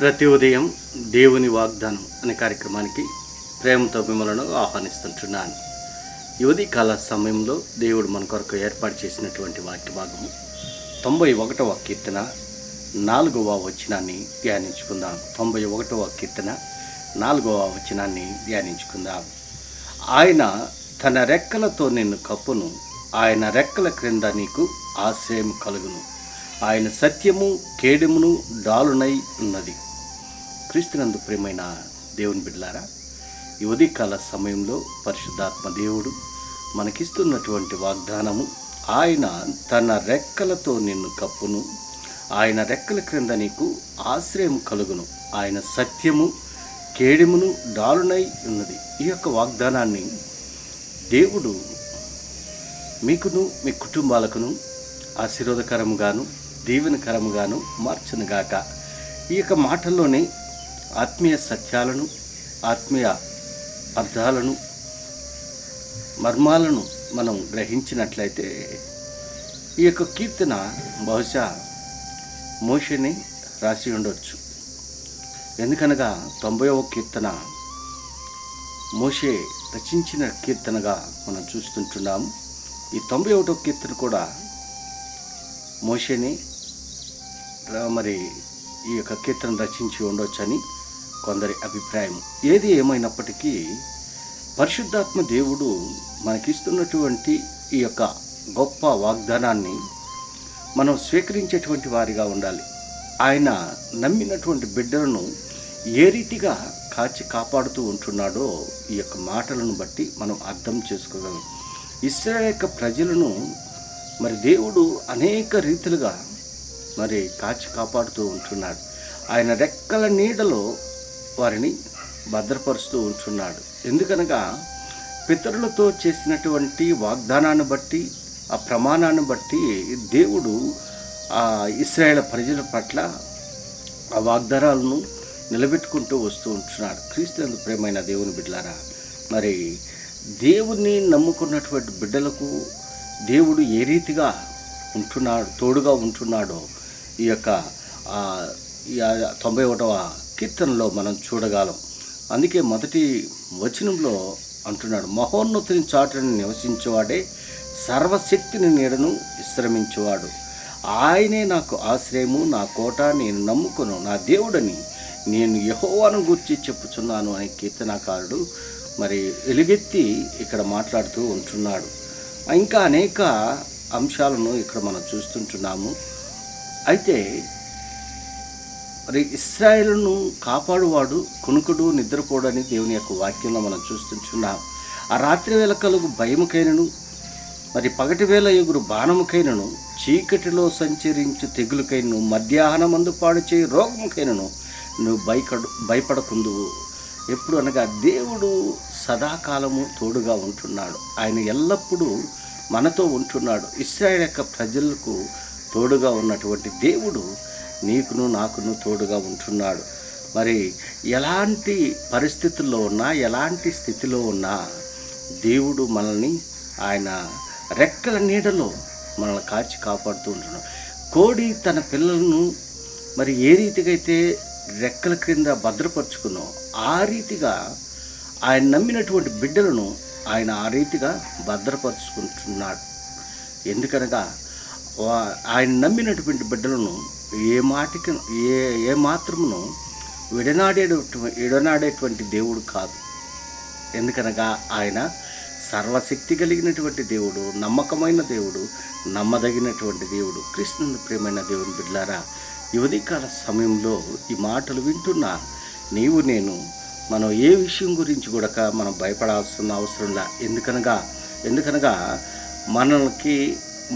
ప్రతి ఉదయం దేవుని వాగ్దానం అనే కార్యక్రమానికి ప్రేమతో మిమ్మల్ని ఆహ్వానిస్తుంటున్నాను. ఈ ఉదయకాల సమయంలో దేవుడు మన కొరకు ఏర్పాటు చేసినటువంటి వాక్య భాగము 91వ కీర్తన 4వ వచనాన్ని ధ్యానించుకుందాం. 91వ కీర్తన 4వ వచనాన్ని ధ్యానించుకుందాం. ఆయన తన రెక్కలతో నిన్ను కప్పును, ఆయన రెక్కల క్రింద నీకు ఆశ్రయం కలుగును. ఆయన సత్యము కేడెమును డాలునై ఉన్నది. క్రీస్తునందు ప్రియమైన దేవుని బిడ్డలారా, ఈ ఉదయకాల సమయంలో పరిశుద్ధాత్మ దేవుడు మనకిస్తున్నటువంటి వాగ్దానము, ఆయన తన రెక్కలతో నిన్ను కప్పును, ఆయన రెక్కల క్రింద నీకు ఆశ్రయం కలుగును, ఆయన సత్యము కేడెమును డాలునై ఉన్నది. ఈ యొక్క వాగ్దానాన్ని దేవుడు మీకును మీ కుటుంబాలకును ఆశీర్వాదకరముగాను దీవెనకరముగాను మార్చునుగాక. ఈ యొక్క మాటల్లోనే ఆత్మీయ సత్యాలను, ఆత్మీయ అర్థాలను, మర్మాలను మనం గ్రహించినట్లయితే ఈ యొక్క కీర్తన బహుశా మోషేని రాసి ఉండవచ్చు. ఎందుకనగా 90వ కీర్తన మోషే రచించిన కీర్తనగా మనం చూస్తుంటున్నాము. ఈ 91వ కీర్తన కూడా మోషేని మరి ఈ యొక్క కీర్తన రచించి ఉండొచ్చని కొందరి అభిప్రాయం. ఏది ఏమైనప్పటికీ పరిశుద్ధాత్మ దేవుడు మనకిస్తున్నటువంటి ఈ యొక్క గొప్ప వాగ్దానాన్ని మనం స్వీకరించేటువంటి వారిగా ఉండాలి. ఆయన నమ్మినటువంటి బిడ్డలను ఏ రీతిగా కాచి కాపాడుతూ ఉంటున్నాడో ఈ యొక్క మాటలను బట్టి మనం అర్థం చేసుకోగలం. ఇశ్రాయేలు యొక్క ప్రజలను మరి దేవుడు అనేక రీతిలుగా మరి కాచి కాపాడుతూ ఉంటున్నాడు. ఆయన రెక్కల నీడలో వారిని భద్రపరుస్తూ ఉంటున్నాడు. ఎందుకనగా పితరులతో చేసినటువంటి వాగ్దానాన్ని బట్టి, ఆ ప్రమాణాన్ని బట్టి దేవుడు ఆ ఇశ్రాయేలు ప్రజల పట్ల ఆ వాగ్దానాలను నిలబెట్టుకుంటూ వస్తూ ఉంటున్నాడు. క్రీస్తునందు ప్రియమైన దేవుని బిడ్డలారా, మరి దేవుణ్ణి నమ్ముకున్నటువంటి బిడ్డలకు దేవుడు ఏ రీతిగా ఉంటున్నాడు, తోడుగా ఉంటున్నాడో ఈ యొక్క 91వ కీర్తనలో మనం చూడగలం. అందుకే మొదటి వచనంలో అంటున్నాడు, మహోన్నతుని చాటుని నివసించేవాడే సర్వశక్తిని నీడను విశ్రమించేవాడు. ఆయనే నాకు ఆశ్రయము, నా కోట, నేను నమ్ముకును నా దేవుడని నేను యెహోవాను గూర్చి చెప్పుచున్నాను అని కీర్తనాకారుడు మరి ఎలుగెత్తి ఇక్కడ మాట్లాడుతూ ఉంటున్నాడు. ఇంకా అనేక అంశాలను ఇక్కడ మనం చూస్తుంటున్నాము. అయితే మరి ఇశ్రాయేలును కాపాడువాడు కునుకుడు నిద్రపోడని దేవుని యొక్క వాక్యంలో మనం చూస్తుంటున్నాం. ఆ రాత్రి వేళ కలుగు భయముకైనను, మరి పగటి వేళ ఎగురు బాణముకైనను, చీకటిలో సంచరించు తెగులుకైనను, మధ్యాహ్నమందు పాడు చేయి రోగముకైనను నువ్వు భయపడకుందువు. ఎప్పుడు అనగా దేవుడు సదాకాలము తోడుగా ఉంటున్నాడు. ఆయన ఎల్లప్పుడూ మనతో ఉంటున్నాడు. ఇశ్రాయేలు యొక్క ప్రజలకు తోడుగా ఉన్నటువంటి దేవుడు నీకును నాకును తోడుగా ఉంటున్నాడు. మరి ఎలాంటి పరిస్థితుల్లో ఉన్నా, ఎలాంటి స్థితిలో ఉన్నా దేవుడు మనల్ని ఆయన రెక్కల నీడలో మనల్ని కాచి కాపాడుతూ ఉంటున్నాడు. కోడి తన పిల్లలను మరి ఏ రీతిగా అయితే రెక్కల క్రింద భద్రపరుచుకున్నో ఆ రీతిగా ఆయన నమ్మినటువంటి బిడ్డలను ఆయన ఆ రీతిగా భద్రపరుచుకుంటున్నాడు. ఎందుకనగా ఆయన నమ్మినటువంటి బిడ్డలను ఏ మాత్రమును విడనాడేటువంటి దేవుడు కాదు. ఎందుకనగా ఆయన సర్వశక్తి కలిగినటువంటి దేవుడు, నమ్మకమైన దేవుడు, నమ్మదగినటువంటి దేవుడు. క్రీస్తునందు ప్రియమైన దేవుని బిడ్డలారా, ఈ ఉదయకాల సమయంలో ఈ మాటలు వింటున్నా నీవు నేను మనం ఏ విషయం గురించి కూడా మనం భయపడాల్సిన అవసరంలా. ఎందుకనగా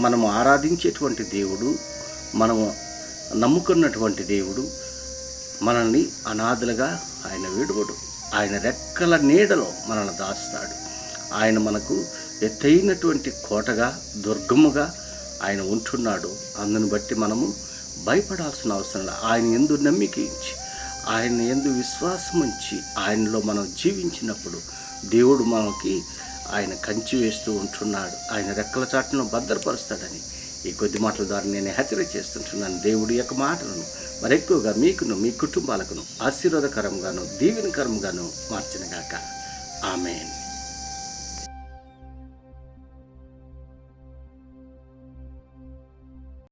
మనము ఆరాధించేటువంటి దేవుడు, మనము నమ్ముకున్నటువంటి దేవుడు మనల్ని అనాథలుగా ఆయన విడువడు. ఆయన రెక్కల నీడలో మనల్ని దాస్తాడు. ఆయన మనకు ఎత్తైనటువంటి కోటగా, దుర్గముగా ఆయన ఉంటున్నాడు. అందుని బట్టి మనము భయపడాల్సిన అవసరం లేదు. ఆయన యందు నమ్మిక ఉంచి, ఆయన యందు విశ్వాసం ఉంచి ఆయనలో మనం జీవించినప్పుడు దేవుడు మనకి ఆయన కంచి వేస్తూ ఉంటున్నాడు. ఆయన రెక్కల చాటును భద్రపరుస్తాడని ఈ కొద్ది మాటల ద్వారా నేను హెచ్చరిక చేస్తుంటున్నాను. దేవుడి యొక్క మాటలను మరెక్కువగా మీకును మీ కుటుంబాలకును ఆశీర్వాదకరంగాను దీవెనకరంగాను మార్చినగాక. ఆమేన్.